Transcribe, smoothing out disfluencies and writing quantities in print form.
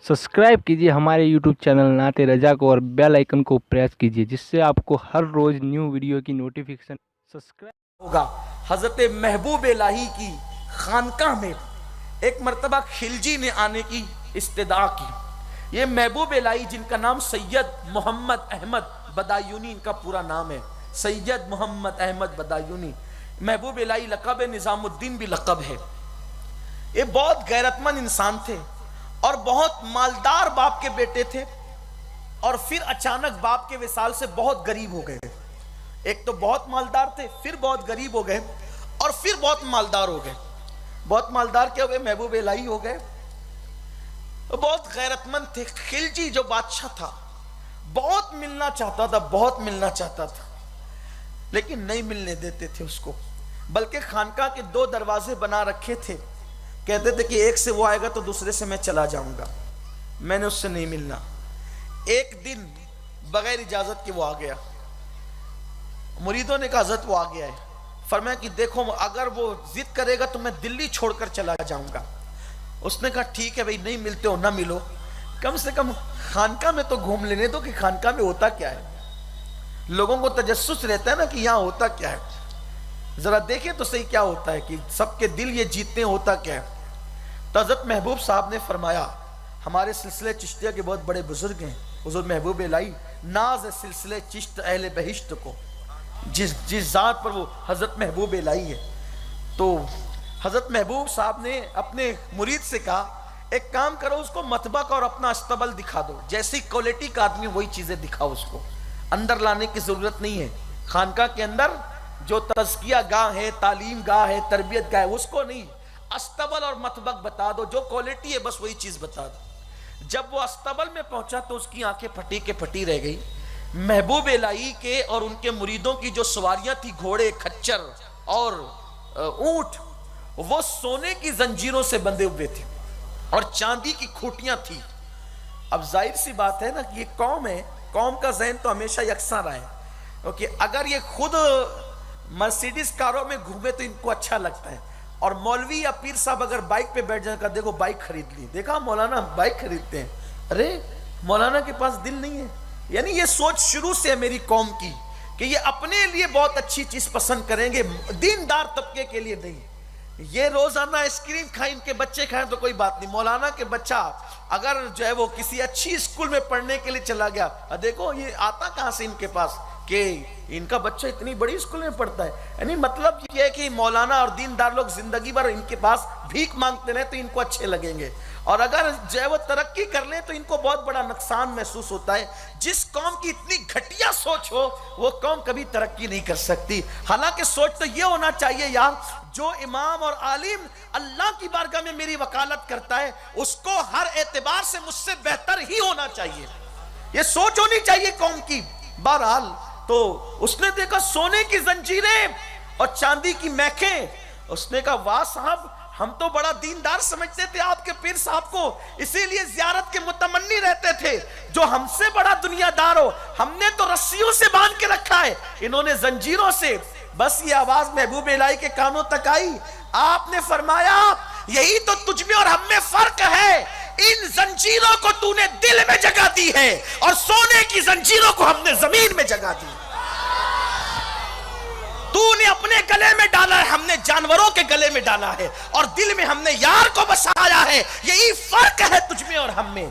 Subscribe कीजिए हमारे YouTube channel नाते रजा को और बेल आइकन को प्रेस कीजिए जिससे आपको हर रोज न्यू वीडियो की नोटिफिकेशन सब्सक्राइब होगा। हजरत महबूब इलाही की खानकाह में एक मर्तबा खिलजी ने आने की इस्तदा की। ये महबूब इलाही जिनका नाम सैयद मोहम्मद अहमद बदायूनी, इनका पूरा नाम है सैयद मोहम्मद अहमद बदायूनी। महबूब इलाही लक़ब है, निज़ामुद्दीन भी लक़ब है। ये बहुत गैरतमंद इंसान थे और बहुत मालदार बाप के बेटे थे, और फिर अचानक बाप के विसाल से बहुत गरीब हो गए। एक तो बहुत मालदार थे, फिर बहुत गरीब हो गए, और फिर बहुत मालदार हो गए। बहुत मालदार क्या हो गए? महबूब इलाही हो गए। बहुत गैरतमंद थे। खिलजी जो बादशाह था बहुत मिलना चाहता था, बहुत मिलना चाहता था, लेकिन नहीं मिलने देते थे उसको। बल्कि खानका के 2 दरवाजे बना रखे थे। कहते थे कि एक से वो आएगा तो दूसरे से मैं चला जाऊंगा, मैंने उससे नहीं मिलना। एक दिन बगैर इजाजत के वो आ गया। मुरीदों ने कहा हज़रत वो आ गया है। फरमाया कि देखो अगर वो जिद करेगा तो मैं दिल्ली छोड़कर चला जाऊंगा। उसने कहा ठीक है भाई, नहीं मिलते हो ना मिलो, कम से कम खानका में तो घूम लेने दो कि खानका में होता क्या है। लोगों को तजस्सुस रहता है ना कि यहाँ होता क्या है, जरा देखें तो सही क्या होता है, कि सबके दिल ये जीतते होता क्या है। तो हज़रत महबूब साहब ने फरमाया, हमारे सिलसिले चिश्तिया के बहुत बड़े बुजुर्ग हैं हुज़ूर महबूब इलाही, नाज सिलसिले चिश्त अहले बहिश्त को, जिस जात पर वो हज़रत महबूब इलाही है। तो हज़रत महबूब साहब ने अपने मुरीद से कहा एक काम करो, उसको मतबक और अपना अस्तबल दिखा दो, जैसी क्वालिटी का आदमी वही चीज़ें दिखाओ उसको, अंदर लाने की ज़रूरत नहीं है। खानका के अंदर जो तज़किया गाह है, तालीम गाह है, तरबियत गाह है, उसको नहीं, अस्तबल और मतबक बता दो, जो क्वालिटी है बस वही चीज़ बता दो। जब वो अस्तबल में पहुंचा तो उसकी आंखें फटी के फटी रह गई। महबूब इलाही के और उनके मुरीदों की जो सवारियां थी, घोड़े, खच्चर और ऊंट, वो सोने की जंजीरों से बंधे हुए थे और चांदी की खूटियां थी। अब जाहिर सी बात है ना कि ये कौम है, कौम का जहन तो हमेशा यकसा रहा है, क्योंकि अगर ये खुद मर्सिडीज कारों में घूमे तो इनको अच्छा लगता है, और मौलवी या पीर साहब अगर बाइक पे बैठ जाए, देखो बाइक खरीद ली, देखा मौलाना बाइक खरीदते हैं, अरे मौलाना के पास दिल नहीं है। यानी ये सोच शुरू से है मेरी कौम की कि ये अपने लिए बहुत अच्छी चीज पसंद करेंगे, दीनदार तबके के लिए नहीं। ये रोजाना आइसक्रीम खाए, इनके बच्चे खाएं तो कोई बात नहीं, मौलाना के बच्चा अगर जो है वो किसी अच्छी स्कूल में पढ़ने के लिए चला गया, देखो ये आता कहां से इनके पास कि इनका बच्चा इतनी बड़ी स्कूल में पढ़ता है। यानी मतलब ये है कि मौलाना और दीनदार लोग जिंदगी भर इनके पास भीख मांगते रहे तो इनको अच्छे लगेंगे, और अगर जो है वो तरक्की कर ले तो इनको बहुत बड़ा नुकसान महसूस होता है। जिस कौम की इतनी घटिया सोच हो वो कौम कभी तरक्की नहीं कर सकती। हालांकि सोच तो ये होना चाहिए यार, जो इमाम और आलिम अल्लाह की बारगाह में मेरी वकालत करता है उसको हर एतबार से मुझसे बेहतर ही होना चाहिए, ये सोच होनी चाहिए कौम की। बहरहाल तो उसने देखा सोने की जंजीरें और चांदी की मैखें, उसने कहा वाह साहब, हम तो बड़ा दीनदार समझते थे आपके पीर साहब को, इसीलिए जियारत के मुतमन्नी रहते थे, जो हमसे बड़ा दुनियादार हो हमने तो रस्सियों से बांध के रखा है, इन्होंने जंजीरों से। बस ये आवाज महबूब इलाही के कानों तक आई। आपने फरमाया यही तो तुझ में और हम में फर्क है, इन जंजीरों को तूने दिल में जगह दी है और सोने की जंजीरों को हमने जमीन में जगह दी। तूने अपने गले में डाला है, हमने जानवरों के गले में डाला है, और दिल में हमने यार को बसाया है, यही फर्क है तुझ में और हम में।